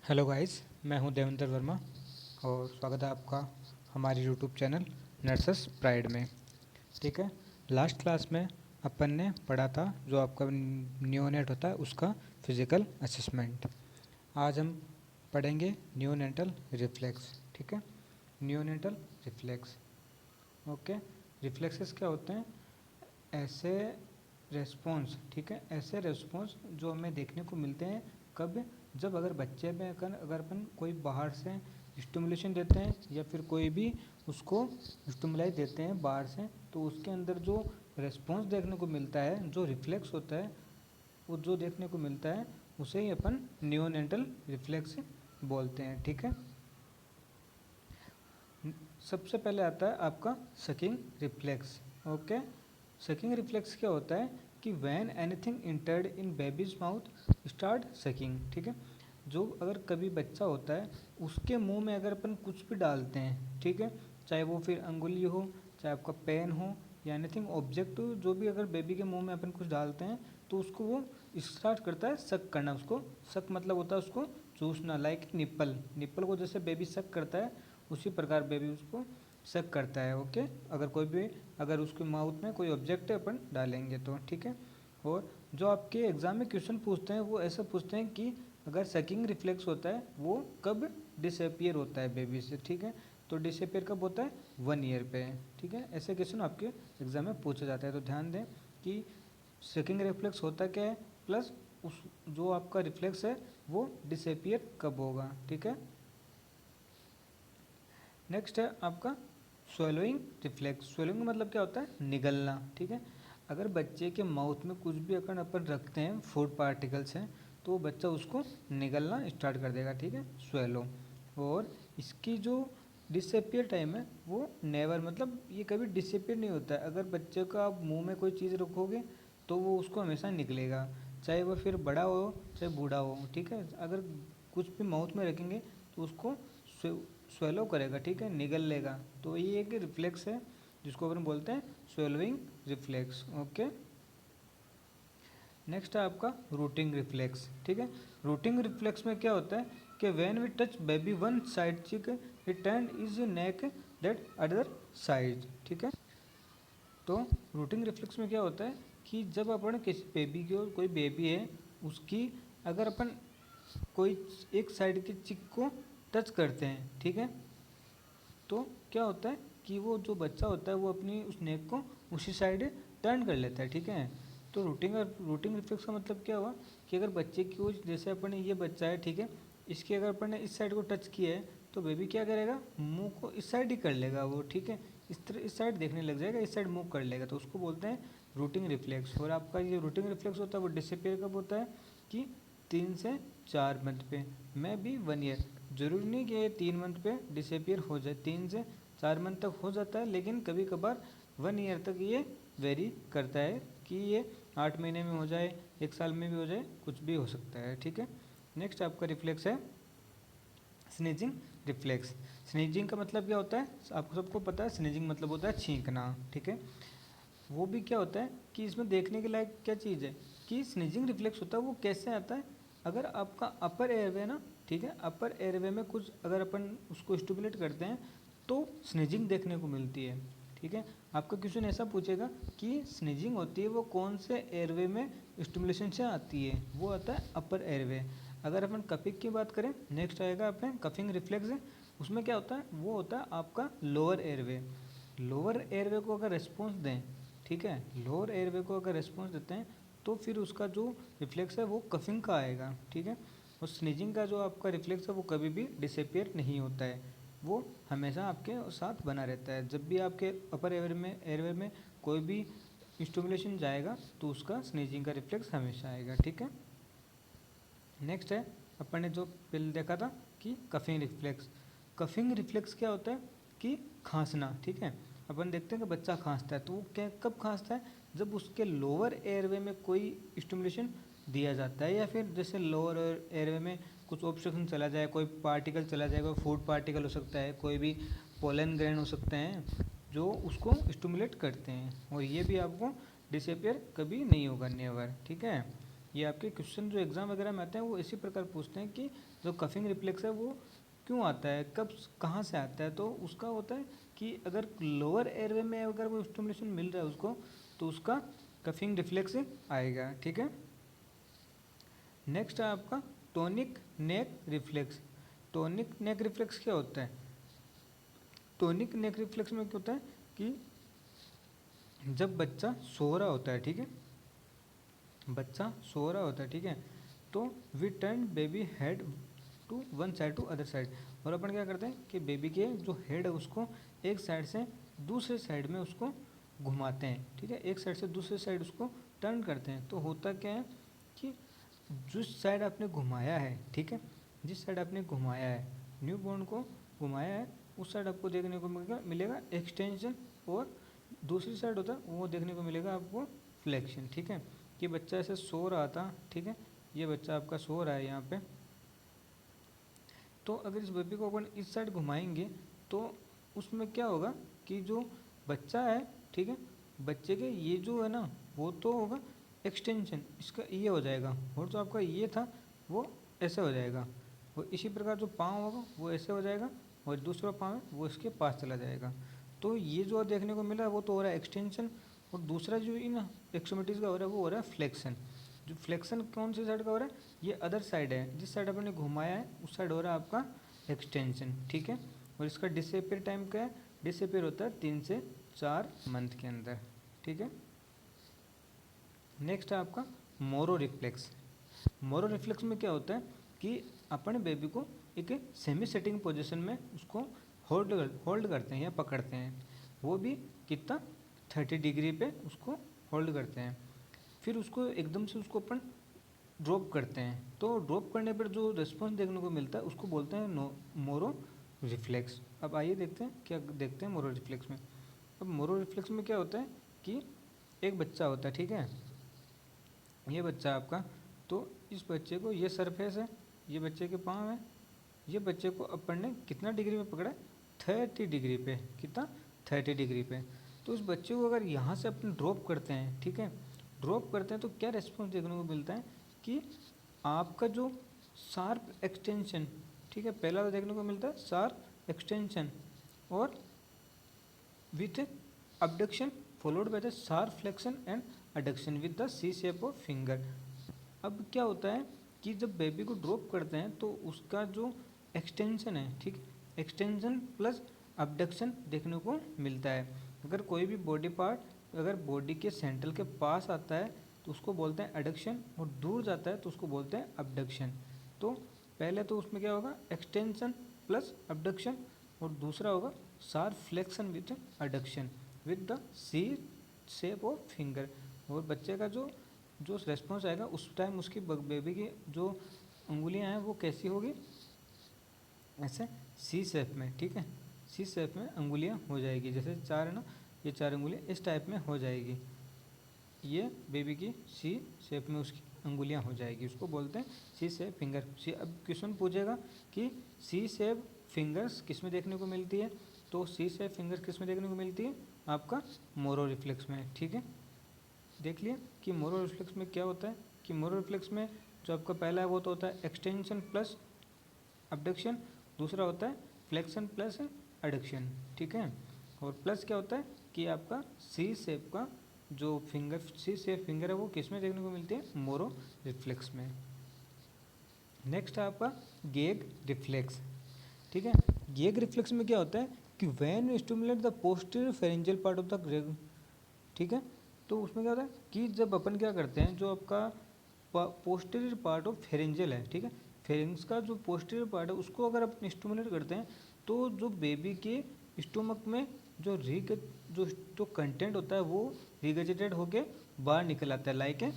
Hello guys, मैं हूं देवेंद्र वर्मा और स्वागत है आपका हमारे यूट्यूब चैनल नर्सेस प्राइड में। ठीक है, लास्ट क्लास में अपन ने पढ़ा था जो आपका नियोनेट होता है उसका फिज़िकल असेसमेंट। आज हम पढ़ेंगे नियोनेटल रिफ्लेक्स। ठीक है, नियोनेटल रिफ्लेक्स। ओके, रिफ्लेक्सेस क्या होते हैं? ऐसे रेस्पॉन्स, ठीक है, ऐसे रेस्पॉन्स जो हमें देखने को मिलते हैं कब? जब अगर बच्चे में अगर अपन कोई बाहर से स्टिमुलेशन देते हैं या फिर कोई भी उसको स्टिमुलाई देते हैं बाहर से, तो उसके अंदर जो रेस्पॉन्स देखने को मिलता है, जो रिफ्लेक्स होता है, वो जो देखने को मिलता है उसे ही अपन नियोनेटल रिफ्लेक्स बोलते हैं। ठीक है, सबसे पहले आता है आपका sucking reflex. Okay, sucking reflex क्या होता है कि when anything entered in babies mouth start sucking. ठीक है, जो अगर कभी बच्चा होता है उसके मुंह में अगर अपन कुछ भी डालते हैं, ठीक है, चाहे वो फिर अंगुली हो, चाहे आपका पेन हो या एनीथिंग ऑब्जेक्ट हो, जो भी अगर बेबी के मुंह में अपन कुछ डालते हैं तो उसको वो स्टार्ट करता है सक करना। उसको सक मतलब होता है उसको चूसना, लाइक निप्पल। निप्पल को जैसे बेबी सक करता है उसी प्रकार बेबी उसको सक करता है। ओके, अगर कोई भी अगर उसके माउथ में कोई ऑब्जेक्ट अपन डालेंगे तो। ठीक है, और जो आपके एग्ज़ाम में क्वेश्चन पूछते हैं वो ऐसा पूछते हैं कि अगर सकिंग रिफ्लेक्स होता है वो कब डिसअपियर होता है बेबी से। ठीक है, तो डिसअपियर कब होता है? 1 ईयर पे। ठीक है, ऐसे क्वेश्चन आपके एग्ज़ाम में पूछा जाता है, तो ध्यान दें कि सकिंग रिफ्लेक्स होता क्या है, प्लस उस जो आपका रिफ्लेक्स है वो डिसअपियर कब होगा। ठीक है, नेक्स्ट है आपका स्वेलोइंग रिफ्लेक्स। स्वेलोइंग मतलब क्या होता है? निगलना। ठीक है, अगर बच्चे के माउथ में कुछ भी अगर अपन रखते हैं फूड पार्टिकल्स हैं तो वो बच्चा उसको निगलना स्टार्ट कर देगा। ठीक है, स्वेलो। और इसकी जो डिसअपियर टाइम है वो नेवर, मतलब ये कभी डिसअपियर नहीं होता है। अगर बच्चे का आप मुंह में कोई चीज़ रखोगे तो वो उसको हमेशा निकलेगा, चाहे वो फिर बड़ा हो चाहे बूढ़ा हो। ठीक है, अगर कुछ भी माउथ में रखेंगे तो उसको स्वेलो करेगा। ठीक है, निगल लेगा। तो ये एक रिफ्लेक्स है जिसको अपन बोलते हैं स्वेलोइंग रिफ्लेक्स। ओके, नेक्स्ट है आपका रूटिंग रिफ्लेक्स। ठीक है, रूटिंग रिफ्लेक्स में क्या होता है कि when we touch baby one side chick it turn is neck that other side. ठीक है, तो रूटिंग रिफ्लेक्स में क्या होता है कि जब अपन किसी बेबी की, कोई बेबी है उसकी अगर अपन कोई एक साइड के चिक को टच करते हैं, ठीक है, तो क्या होता है कि वो जो बच्चा होता है वो अपनी उस नेक को उसी साइड टर्न कर लेता है। ठीक है, तो रूटिंग रिफ्लेक्स का मतलब क्या हुआ कि अगर बच्चे की वो, जैसे अपन ये बच्चा है, ठीक है, इसके अगर अपन ने इस साइड को टच किया है तो बेबी क्या करेगा? मुंह को इस साइड ही कर लेगा वो। ठीक है, इस तरह इस साइड देखने लग जाएगा, इस साइड मूव कर लेगा, तो उसको बोलते हैं रूटिंग रिफ्लेक्स। और आपका ये रूटिंग रिफ्लेक्स होता है वो डिसअपियर कब होता है कि 3 से 4 मंथ पे, मैं भी 1 ईयर। ज़रूरी नहीं कि ये 3 मंथ पे डिसअपियर हो जाए, 3 से 4 मंथ तक हो जाता है, लेकिन कभी कभार 1 ईयर तक ये वेरी करता है कि ये 8 महीने में हो जाए, 1 साल में भी हो जाए, कुछ भी हो सकता है। ठीक है, नेक्स्ट आपका रिफ्लेक्स है स्नीजिंग रिफ्लेक्स। स्नीजिंग का मतलब क्या होता है? आपको सबको पता है, स्नीजिंग मतलब होता है छींकना। ठीक है, वो भी क्या होता है कि इसमें देखने के लायक क्या चीज़ है कि स्नीजिंग रिफ्लेक्स होता है वो कैसे आता है? अगर आपका अपर एयरवे ना, ठीक है, अपर एयरवे में कुछ अगर अपन उसको स्टिमुलेट करते हैं तो स्नीजिंग देखने को मिलती है। ठीक है, आपका क्वेश्चन ऐसा पूछेगा कि स्नीजिंग होती है वो कौन से एयरवे में स्टिमुलेशन से आती है? वो आता है अपर एयरवे। अगर अपन कपिंग की बात करें, नेक्स्ट आएगा अपने कफिंग रिफ्लेक्स है, उसमें क्या होता है? वो होता है आपका लोअर एयरवे। लोअर एयरवे को अगर रिस्पॉन्स दें, ठीक है, लोअर एयरवे को अगर रिस्पॉन्स देते हैं तो फिर उसका जो रिफ्लेक्स है वो कफिंग का आएगा। ठीक है, और स्नीजिंग का जो आपका रिफ्लेक्स है वो कभी भी डिसअपियर नहीं होता है, वो हमेशा आपके साथ बना रहता है। जब भी आपके अपर एयरवे में कोई भी स्टिमुलेशन जाएगा तो उसका स्नीजिंग का रिफ्लेक्स हमेशा आएगा। ठीक है, नेक्स्ट है अपन ने जो पहले देखा था कि कफिंग रिफ्लेक्स। कफिंग रिफ्लेक्स क्या होता है कि खांसना। ठीक है, अपन देखते हैं कि बच्चा खांसता है तो वो क्या कब खांसता है? जब उसके लोअर एयरवे में कोई स्टिमुलेशन दिया जाता है, या फिर जैसे लोअर एयरवे में कुछ ऑब्स्ट्रक्शन चला जाए, कोई पार्टिकल चला जाए, कोई फूड पार्टिकल हो सकता है, कोई भी पोलन ग्रेन हो सकते हैं जो उसको स्टिमुलेट करते हैं, और ये भी आपको डिसअपियर कभी नहीं होगा, नेवर। ठीक है, ये आपके क्वेश्चन जो एग्जाम वगैरह में आते हैं वो इसी प्रकार पूछते हैं कि जो कफिंग रिफ्लेक्स है वो क्यों आता है, कब कहाँ से आता है। तो उसका होता है कि अगर लोअर एयरवे में अगर वो स्टिमुलेशन मिल रहा है उसको, तो उसका कफिंग रिफ्लेक्स आएगा। ठीक है। नेक्स्ट है आपका टोनिक नेक रिफ्लेक्स। टोनिक नेक रिफ्लेक्स क्या होता है? टोनिक नेक रिफ्लेक्स में क्या होता है कि जब बच्चा सो रहा होता है, ठीक है, बच्चा सो रहा होता है, ठीक है, तो we turn baby head to one side to other side. और अपन क्या करते हैं कि बेबी के जो हेड है उसको एक साइड से दूसरे साइड में उसको घुमाते हैं। ठीक है, एक साइड से दूसरे साइड उसको टर्न करते हैं। तो होता क्या है कि जिस साइड आपने घुमाया है, ठीक है, जिस साइड आपने घुमाया है, न्यू बॉर्न को घुमाया है, उस साइड आपको देखने को मिलेगा एक्सटेंशन, और दूसरी साइड होता है वो देखने को मिलेगा आपको फ्लेक्शन। ठीक है, कि बच्चा ऐसे सो रहा था, ठीक है, ये बच्चा आपका सो रहा है यहाँ पे, तो अगर इस बेबी को अपन इस साइड घुमाएंगे तो उसमें क्या होगा कि जो बच्चा है, ठीक है, बच्चे के ये जो है ना वो तो होगा एक्सटेंशन, इसका ये हो जाएगा, और जो आपका ये था वो ऐसे हो जाएगा। वो इसी प्रकार जो पाँव होगा वो ऐसे हो जाएगा, और दूसरा पाँव है वो इसके पास चला जाएगा। तो ये जो देखने को मिला वो तो हो रहा है एक्सटेंशन, और दूसरा जो इन एक्सट्रीमिटीज़ का हो रहा है वो हो रहा है फ्लेक्शन। जो फ्लेक्शन कौन सी साइड का हो रहा है? ये अदर साइड है, जिस साइड आपने घुमाया है उस साइड हो रहा है आपका एक्सटेंशन। ठीक है, और इसका डिसअपियर टाइम क्या है? डिसअपियर होता है 3 से 4 मंथ के अंदर। ठीक है। नेक्स्ट है आपका मोरो रिफ्लेक्स। मोरो रिफ्लेक्स में क्या होता है कि अपने बेबी को एक सेमी सेटिंग पोजीशन में उसको होल्ड करते हैं या पकड़ते हैं, वो भी कितना 30 डिग्री पे उसको होल्ड करते हैं। फिर उसको एकदम से उसको अपन ड्रॉप करते हैं, तो ड्रॉप करने पर जो रिस्पॉन्स देखने को मिलता है उसको बोलते हैं मोरो रिफ्लेक्स। अब आइए देखते हैं क्या देखते हैं मोरो रिफ्लेक्स में। अब मोरो रिफ्लेक्स में क्या होता है कि एक बच्चा होता है, ठीक है, ये बच्चा आपका, तो इस बच्चे को ये सरफेस है, ये बच्चे के पाँव है, ये बच्चे को अपन ने कितना डिग्री में पकड़ा है? 30 डिग्री पे। कितना? 30 डिग्री पे। तो इस बच्चे को अगर यहाँ से अपन ड्रॉप करते हैं, ठीक है, ड्रॉप करते हैं तो क्या रिस्पॉन्स देखने को मिलता है कि आपका जो शार्प एक्सटेंशन, ठीक है, पहला तो देखने को मिलता है शार्प एक्सटेंशन और with abduction followed by the sharp flexion and adduction with the C shape of finger। अब क्या होता है कि जब बेबी को ड्रॉप करते हैं तो उसका जो एक्सटेंशन है, ठीक, एक्सटेंशन प्लस abduction देखने को मिलता है। अगर कोई भी बॉडी पार्ट अगर बॉडी के सेंट्रल के पास आता है तो उसको बोलते हैं एडक्शन, और दूर जाता है तो उसको बोलते हैं abduction। तो पहले तो उसमें क्या होगा? एक्सटेंशन प्लस abduction, और दूसरा होगा sharp flexion with adduction with the C shape of finger. और बच्चे का जो जो रेस्पॉन्स आएगा उस टाइम उसकी बेबी की जो उंगलियां हैं वो कैसी होगी? ऐसे सी शेप में। ठीक है, सी शेप में उंगलियां हो जाएगी, जैसे 4 है ना, ये 4 उंगलियां इस टाइप में हो जाएगी, ये बेबी की सी शेप में उसकी उंगलियां हो जाएगी, उसको बोलते हैं सी शेप फिंगर। सी अब क्वेश्चन पूछेगा कि सी शेप फिंगर्स किस में देखने को मिलती है? तो सी शेप फिंगर किस में देखने को मिलती है? आपका मोरो रिफ्लेक्स में। ठीक है, देख लिया कि मोरो रिफ्लेक्स में क्या होता है कि मोरो रिफ्लेक्स में जो आपका पहला है वो तो होता है एक्सटेंशन प्लस abduction, दूसरा होता है फ्लेक्शन प्लस एडक्शन। ठीक है, और प्लस क्या होता है कि आपका सी शेप का जो फिंगर, सी शेप फिंगर है वो किस में देखने को मिलती है? मोरो रिफ्लेक्स में। नेक्स्ट है आपका गेग रिफ्लेक्स। ठीक है, गेग रिफ्लेक्स में क्या होता है कि when we stimulate the posterior pharyngeal part of the ग्रेग, ठीक है, तो उसमें क्या होता है कि जब अपन क्या करते हैं, जो आपका पोस्टीरियर पार्ट ऑफ फेरेंजियल है, ठीक है, फेरेंक्स का जो पोस्टीरियर पार्ट है उसको अगर अपन स्टिमुलेट करते हैं तो जो बेबी के स्टोमक में जो जो कंटेंट होता है वो रिगर्जिटेट होके बाहर निकल आता है, लाइक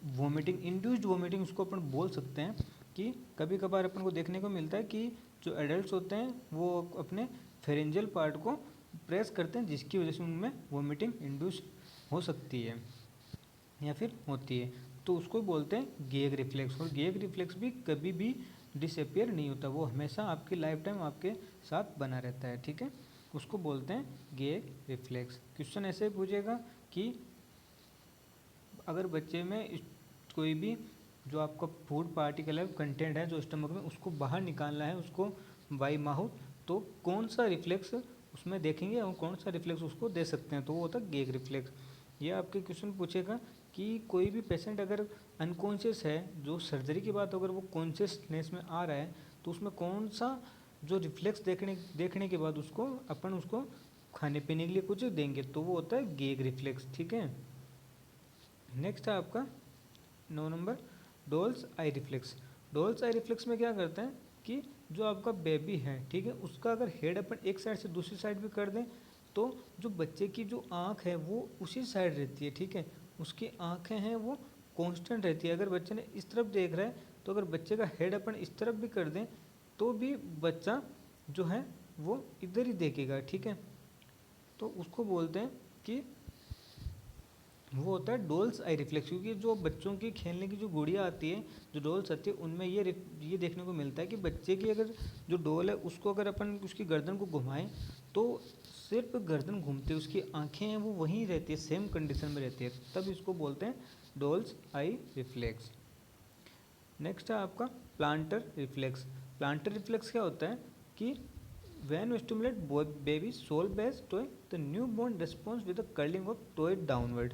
वोमिटिंग, इंड्यूस्ड वोमिटिंग उसको अपन बोल सकते हैं। कि कभी कभार अपन को देखने को मिलता है कि जो एडल्ट होते हैं वो अपने फेरेंजियल पार्ट को प्रेस करते हैं, जिसकी वजह से उनमें वोमिटिंग इंड्यूस हो सकती है या फिर होती है, तो उसको बोलते हैं गेग रिफ्लेक्स। और गेग रिफ्लेक्स भी कभी भी डिसअपियर नहीं होता, वो हमेशा आपकी लाइफ टाइम आपके साथ बना रहता है। ठीक है, उसको बोलते हैं गेग रिफ्लेक्स। क्वेश्चन ऐसे पूछेगा कि अगर बच्चे में कोई भी जो आपका फूड पार्टिकल है, कंटेंट है जो स्टमक में, उसको बाहर निकालना है उसको बाई माउथ, तो कौन सा रिफ्लेक्स उसमें देखेंगे और कौन सा रिफ्लेक्स उसको दे सकते हैं, तो वो होता है गेग रिफ्लेक्स। ये आपके क्वेश्चन पूछेगा कि कोई भी पेशेंट अगर अनकॉन्शियस है, जो सर्जरी के बाद अगर वो कॉन्शियसनेस में आ रहा है, तो उसमें कौन सा जो रिफ्लेक्स देखने के बाद उसको अपन उसको खाने पीने के लिए कुछ देंगे, तो वो होता है गेग रिफ्लेक्स। ठीक है, नेक्स्ट है आपका 9 नंबर डोल्स आई रिफ्लेक्स। डोल्स आई रिफ्लेक्स में क्या करते हैं कि जो आपका बेबी है, ठीक है, उसका अगर हेड अपन एक साइड से दूसरी साइड भी कर दें, तो जो बच्चे की जो आँख है वो उसी साइड रहती है। ठीक है, उसकी आँखें हैं वो कांस्टेंट रहती है। अगर बच्चे ने इस तरफ देख रहा है, तो अगर बच्चे का हेड अपन इस तरफ भी कर दें, तो भी बच्चा जो है वो इधर ही देखेगा। ठीक है, तो उसको बोलते हैं कि वो होता है डोल्स आई रिफ्लेक्स। क्योंकि जो बच्चों की खेलने की जो गुड़िया आती है, जो डोल्स आती है, उनमें ये देखने को मिलता है कि बच्चे की अगर जो डोल है उसको अगर अपन उसकी गर्दन को घुमाएं, तो सिर्फ गर्दन घूमती है, उसकी आंखें हैं वो वहीं रहती है, सेम कंडीशन में रहती है, तब इसको बोलते हैं डोल्स आई रिफ्लेक्स। नेक्स्ट है आपका प्लांटर रिफ्लेक्स। प्लांटर रिफ्लेक्स क्या होता है कि when we stimulate baby soul based toy, the newborn responds with a curling of toy downward।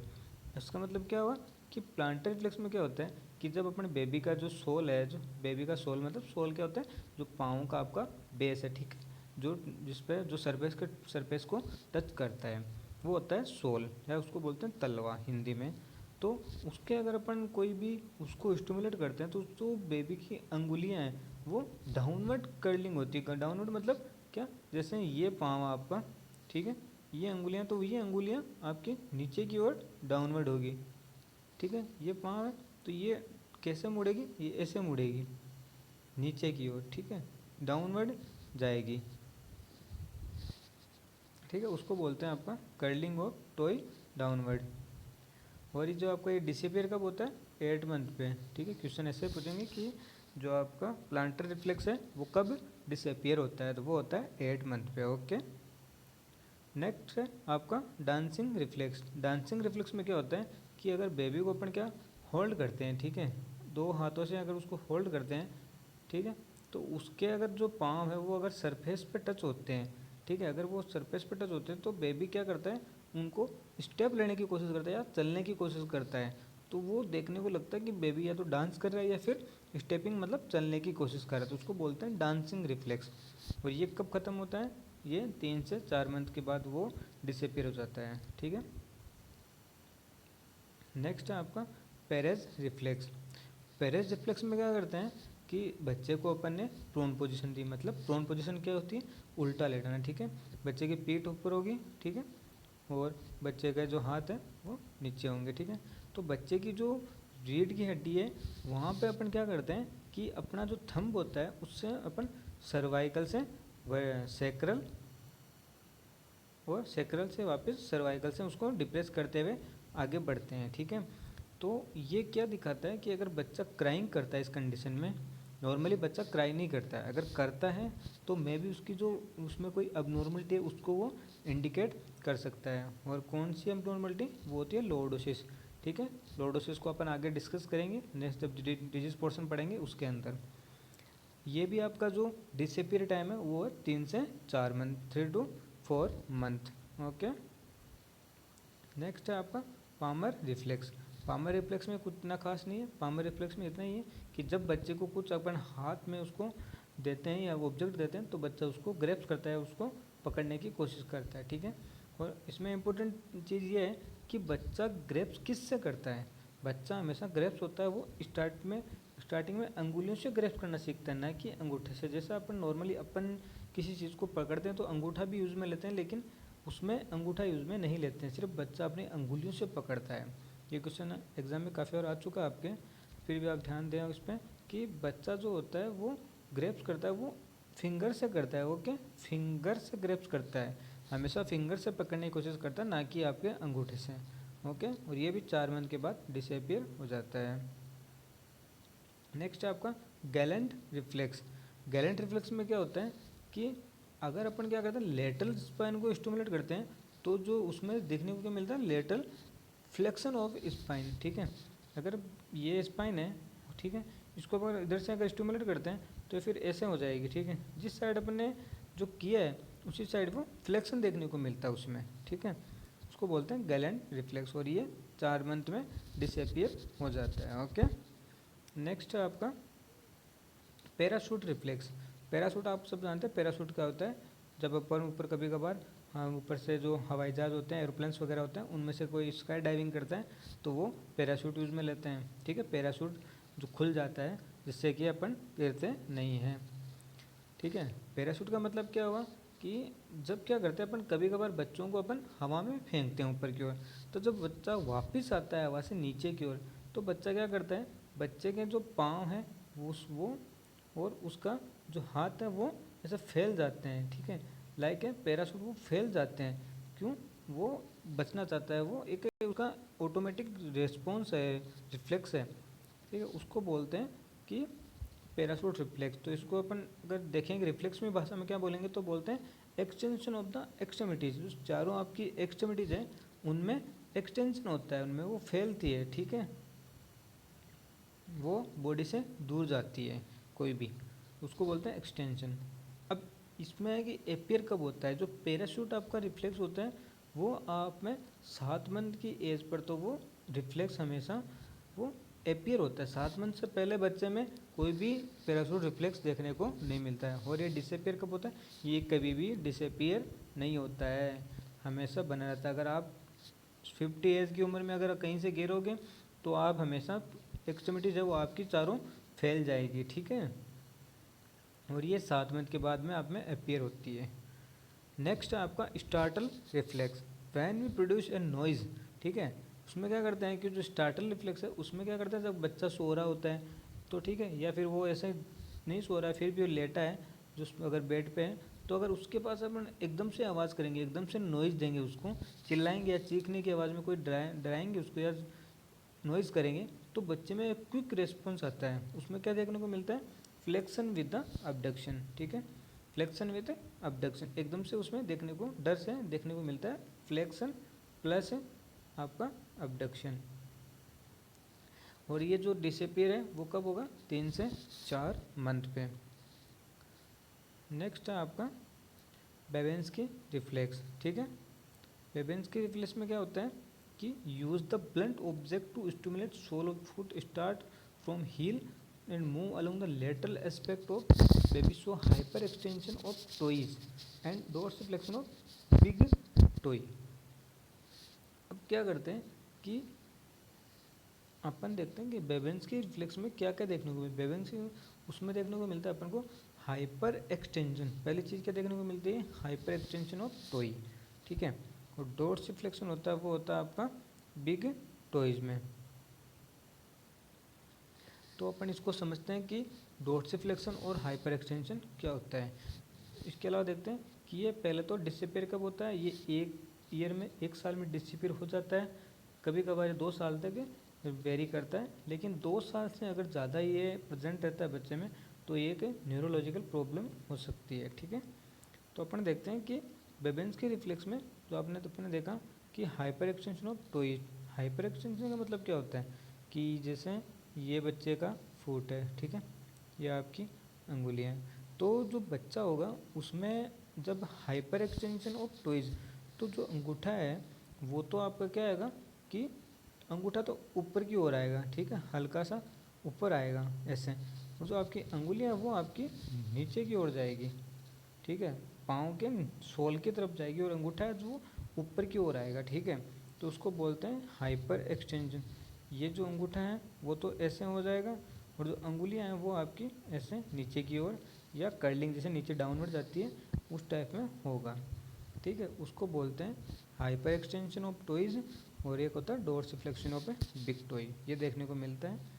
इसका मतलब क्या हुआ कि प्लांटर रिफ्लेक्स में क्या होता है कि जब अपने बेबी का जो सोल है, जो बेबी का सोल मतलब सोल क्या होता है, जो पाँव का आपका बेस है, ठीक है, जो जिस पे जो सरफेस को टच करता है, वो होता है सोल, या उसको बोलते हैं तलवा हिंदी में। तो उसके अगर अपन कोई भी उसको स्टिमुलेट करते हैं, तो जो बेबी की अंगुलियां हैं वो डाउनवर्ड कर्लिंग होती है। डाउनवर्ड मतलब क्या, जैसे ये पाँव आपका, ठीक है, ये अंगुलियां, तो ये अंगुलियां आपकी नीचे की ओर डाउनवर्ड होगी। ठीक है, ये पाँव है तो ये कैसे मुड़ेगी, ये ऐसे मुड़ेगी नीचे की ओर। ठीक है, डाउनवर्ड जाएगी। ठीक है, उसको बोलते हैं आपका कर्लिंग ऑफ टॉय डाउनवर्ड। और ये जो आपका ये डिसअपियर कब होता है, 8 मंथ पे। ठीक है, क्वेश्चन ऐसे पूछेंगे कि जो आपका प्लांटर रिफ्लेक्स है वो कब डिसअपियर होता है, तो वो होता है 8 मंथ पे। ओके, नेक्स्ट है आपका डांसिंग रिफ्लेक्स। डांसिंग रिफ्लेक्स में क्या होता है कि अगर बेबी को अपन क्या होल्ड करते हैं, ठीक है, 2 हाथों से अगर उसको होल्ड करते हैं, ठीक है, तो उसके अगर जो पाँव है वो अगर सरफेस पे टच होते हैं, ठीक है, अगर वो सरफेस पे टच होते हैं, तो बेबी क्या करता है, उनको स्टेप लेने की कोशिश करता है या चलने की कोशिश करता है। तो वो देखने को लगता है कि बेबी या तो डांस कर रहा है या फिर स्टेपिंग मतलब चलने की कोशिश कर रहा है, तो उसको बोलते हैं डांसिंग रिफ्लेक्स। और ये कब खत्म होता है, ये 3 से 4 मंथ के बाद वो डिसअपियर हो जाता है। ठीक है, नेक्स्ट है आपका पेरेज रिफ्लेक्स। पेरेज रिफ्लेक्स में क्या करते हैं कि बच्चे को अपन ने प्रोन पोजीशन दी, मतलब प्रोन पोजीशन क्या होती है, उल्टा लेटना। ठीक है, बच्चे की पीठ ऊपर होगी, ठीक है, और बच्चे का जो हाथ है वो नीचे होंगे। ठीक है, तो बच्चे की जो रीढ़ की हड्डी है वहाँ पे अपन क्या करते हैं कि अपना जो थंब होता है उससे अपन सर्वाइकल से सैक्रल, और सैक्रल से वापस सर्वाइकल से उसको डिप्रेस करते हुए आगे बढ़ते हैं। ठीक है, तो ये क्या दिखाता है कि अगर बच्चा क्राइंग करता है इस कंडीशन में, नॉर्मली बच्चा क्राई नहीं करता है, अगर करता है तो मे भी उसकी जो उसमें कोई अबनॉर्मलिटी है उसको वो इंडिकेट कर सकता है। और कौन सी अबनॉर्मलिटी, वो होती है लॉर्डोसिस। ठीक है, लॉर्डोसिस को अपन आगे डिस्कस करेंगे नेक्स्ट जब डिजीज पोर्शन पढ़ेंगे उसके अंदर। ये भी आपका जो डिसअपियर टाइम है वो है 3 से 4 month, 3 to 4 month. Okay, next है आपका पामर रिफ्लेक्स। पामर रिफ्लेक्स में कुछ इतना खास नहीं है, पामर रिफ्लेक्स में इतना ही है कि जब बच्चे को कुछ अपन हाथ में उसको देते हैं या वो ऑब्जेक्ट देते हैं, तो बच्चा उसको ग्रैप्स करता है, उसको पकड़ने की कोशिश करता है। ठीक है, और इसमें इम्पोर्टेंट चीज़ ये है कि बच्चा ग्रैप्स किस से करता है। बच्चा हमेशा ग्रैप्स होता है वो स्टार्टिंग में अंगुलियों से ग्रैप्स करना सीखता है, ना कि अंगूठे से। जैसा अपन नॉर्मली अपन किसी चीज़ को पकड़ते हैं तो अंगूठा भी यूज़ में लेते हैं, लेकिन उसमें अंगूठा यूज़ में नहीं लेते हैं, सिर्फ बच्चा अपनी अंगुलियों से पकड़ता है। ये क्वेश्चन एग्जाम में काफ़ी बार आ चुका है आपके, फिर भी आप ध्यान दें उस पर कि बच्चा जो होता है वो ग्रेप्स करता है वो फिंगर से करता है। ओके, फिंगर से ग्रेप्स करता है, हमेशा फिंगर से पकड़ने की कोशिश करता है, ना कि आपके अंगूठे से। ओके, और ये भी 4 मंथ के बाद डिसअपियर हो जाता है। नेक्स्ट है आपका गैलेंट रिफ्लेक्स। गैलेंट रिफ्लेक्स में क्या होता है कि अगर अपन क्या करते हैं लेटरल स्पाइन को स्टिमुलेट करते हैं, तो जो उसमें देखने को क्या मिलता है, लेटरल फ्लेक्शन ऑफ स्पाइन। ठीक है, अगर ये स्पाइन है ठीक है। इसको अगर इधर से अगर स्टिमुलेट करते हैं तो फिर ऐसे हो जाएगी, ठीक है। जिस साइड अपन ने जो किया है उसी साइड वो फ्लेक्शन देखने को मिलता है उसमें, ठीक है। उसको बोलते हैं गैलेंट रिफ्लेक्स, और ये 4 मंथ में डिसअपियर हो जाता है। ओके, नेक्स्ट है आपका पैराशूट रिफ्लेक्स। पैराशूट आप सब जानते हैं पैराशूट क्या होता है। जब अपन ऊपर कभी कभार ऊपर से जो हवाई जहाज़ होते हैं, एरोप्लेन्स वगैरह होते हैं, उनमें से कोई स्काई डाइविंग करता है तो वो पैराशूट यूज़ में लेते हैं, ठीक है। पैराशूट जो खुल जाता है जिससे कि अपन गिरते नहीं हैं, ठीक है। पैराशूट का मतलब क्या हुआ कि जब क्या करते हैं अपन कभी कभार बच्चों को अपन हवा में फेंकते हैं ऊपर की ओर, तो जब बच्चा वापस आता है हवा से नीचे की ओर तो बच्चा क्या करता है, बच्चे के जो पाँव हैं वो और उसका जो हाथ है वो ऐसे फैल जाते हैं, ठीक है। लाइक है पैराशूट वो फैल जाते हैं, क्यों, वो बचना चाहता है, वो एक उसका ऑटोमेटिक रिस्पॉन्स है, रिफ्लेक्स है, ठीक है। उसको बोलते हैं कि पैराशूट रिफ्लेक्स। तो इसको अपन अगर देखेंगे रिफ्लेक्स में भाषा में क्या बोलेंगे तो बोलते हैं एक्सटेंशन ऑफ द एक्सट्रीमिटीज। जो चारों आपकी एक्सट्रीमिटीज है उनमें एक्सटेंशन होता है, उनमें वो फैलती है, ठीक है, वो बॉडी से दूर जाती है कोई भी, उसको बोलते हैं एक्सटेंशन। अब इसमें है कि एपियर कब होता है, जो पैराशूट आपका रिफ्लेक्स होता है वो आप में 7 मंथ की एज पर तो वो रिफ्लेक्स हमेशा वो एपियर होता है। 7 मंथ से पहले बच्चे में कोई भी पैराशूट रिफ्लेक्स देखने को नहीं मिलता है। और ये डिसअपियर कब होता है, ये कभी भी डिसअपियर नहीं होता है, हमेशा बना रहता है। अगर आप 50 एज की उम्र में अगर कहीं से गिरोगे तो आप हमेशा एक्सट्रीमिटी जो वो आपकी चारों फैल जाएगी, ठीक है। और ये 7 मंथ के बाद में आप में अपीयर होती है। नेक्स्ट है आपका startle reflex. When we produce a noise, ठीक है, उसमें क्या करते हैं कि जो स्टार्टल रिफ्लेक्स है उसमें क्या करते हैं जब बच्चा सो रहा होता है तो, ठीक है, या फिर वो ऐसे नहीं सो रहा है फिर भी वो लेटा है, जो अगर बेड पे है तो अगर उसके पास अपन एकदम से आवाज़ करेंगे, एकदम से नॉइज़ देंगे, उसको चिल्लाएंगे या चीखने की आवाज़ में कोई डराएंगे उसको या नॉइज़ करेंगे तो बच्चे में क्विक रिस्पॉन्स आता है। उसमें क्या देखने को मिलता है, फ्लेक्शन विद द अबडक्शन, ठीक है, फ्लेक्शन विद अबडक्शन, एकदम से उसमें देखने को डर से देखने को मिलता है फ्लेक्शन प्लस आपका अबडक्शन। और ये जो डिसअपीयर है वो कब होगा, 3 से 4 मंथ पे। नेक्स्ट है आपका बेबेंस्की रिफ्लेक्स, ठीक है। बेबेंस्की रिफ्लेक्स में क्या होता है कि use the blunt object to stimulate sole of foot start from heel and move along the lateral aspect of baby, so hyper extension of toes and dorsiflexion of big toe. अब क्या करते हैं कि अपन देखते हैं कि बेबेंस्की रिफ्लेक्स में क्या क्या देखने को मिलता है। बेबेंस्की उसमें देखने को मिलता है अपन को हाइपर एक्सटेंशन, पहली चीज़ क्या देखने को मिलती है, हाइपर एक्सटेंशन ऑफ टोई, ठीक है। और डोर्सिफ्लेक्शन होता है वो होता है आपका बिग टोइज में। तो अपन इसको समझते हैं कि डोर्सिफ्लेक्शन और हाइपर एक्सटेंशन क्या होता है। इसके अलावा देखते हैं कि ये पहले तो डिसअपीयर कब होता है, ये एक ईयर में, 1 साल में डिसअपीयर हो जाता है, कभी कभार 2 साल तक वेरी करता है, लेकिन 2 साल से अगर ज़्यादा ये प्रेजेंट रहता है बच्चे में तो ये एक न्यूरोलॉजिकल प्रॉब्लम हो सकती है, ठीक है। तो अपन देखते हैं कि बेबेंस्की रिफ्लेक्स में जो आपने तो अपने देखा कि hyper extension of toys. Hyper extension का मतलब क्या होता है कि जैसे ये बच्चे का फुट है, ठीक है, ये आपकी अंगुलियाँ हैं, तो जो बच्चा होगा उसमें जब हाइपर एक्सटेंशन ऑफ टोइज, तो जो अंगूठा है वो तो आपका क्या आएगा कि अंगूठा तो ऊपर की ओर आएगा, ठीक है, हल्का सा ऊपर आएगा ऐसे, और जो आपकी अंगुलियाँ वो आपकी नीचे की ओर जाएगी, ठीक है, पाँव के सोल की तरफ जाएगी, और अंगूठा है जो ऊपर की ओर आएगा, ठीक है। तो उसको बोलते हैं हाइपर एक्सटेंशन। ये जो अंगूठा है वो तो ऐसे हो जाएगा, और जो अंगुलियाँ हैं वो आपकी ऐसे नीचे की ओर या कर्लिंग जैसे नीचे डाउनवर्ड जाती है उस टाइप में होगा, ठीक है। उसको बोलते हैं हाइपर एक्सटेंशन ऑफ टोइज। और एक होता है डोर्सिफ्लेक्शन ऑफ ए बिग टोई, ये देखने को मिलता है।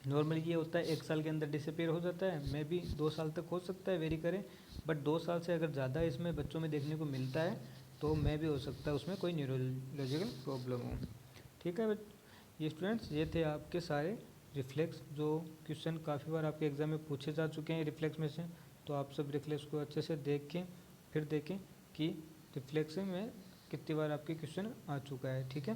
नॉर्मली ये होता है 1 साल के अंदर डिसअपीयर हो जाता है, मे भी 2 साल तक हो सकता है, वेरी करे, बट 2 साल से अगर ज़्यादा इसमें बच्चों में देखने को मिलता है तो मे भी हो सकता है उसमें कोई न्यूरोलॉजिकल प्रॉब्लम हो, ठीक है। ये स्टूडेंट्स ये थे आपके सारे रिफ्लेक्स, जो क्वेश्चन काफ़ी बार आपके एग्ज़ाम में पूछे जा चुके हैं रिफ्लेक्स में से। तो आप सब रिफ्लेक्स को अच्छे से देख के फिर देखें कि रिफ्लेक्स में कितनी बार आपके क्वेश्चन आ चुका है, ठीक है।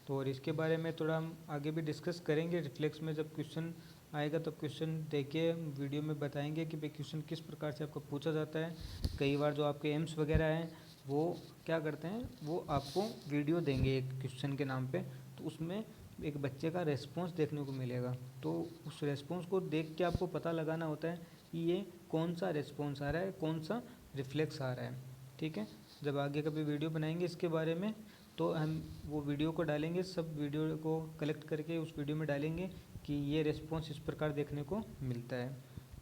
तो और इसके बारे में थोड़ा हम आगे भी डिस्कस करेंगे। रिफ्लेक्स में जब क्वेश्चन आएगा तो क्वेश्चन देखिए, वीडियो में बताएंगे कि भाई क्वेश्चन किस प्रकार से आपको पूछा जाता है। कई बार जो आपके एम्स वगैरह हैं वो क्या करते हैं, वो आपको वीडियो देंगे एक क्वेश्चन के नाम पे, तो उसमें एक बच्चे का रेस्पॉन्स देखने को मिलेगा। तो उस रेस्पॉन्स को देख के आपको पता लगाना होता है कि ये कौन सा रेस्पॉन्स आ रहा है, कौन सा रिफ्लेक्स आ रहा है। ठीक है, जब आगे कभी वीडियो बनाएंगे इसके बारे में तो हम वो वीडियो को डालेंगे, सब वीडियो को कलेक्ट करके उस वीडियो में डालेंगे कि ये रिस्पॉन्स इस प्रकार देखने को मिलता है।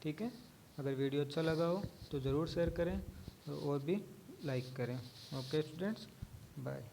ठीक है, अगर वीडियो अच्छा लगा हो तो ज़रूर शेयर करें और भी लाइक करें। Okay students, bye.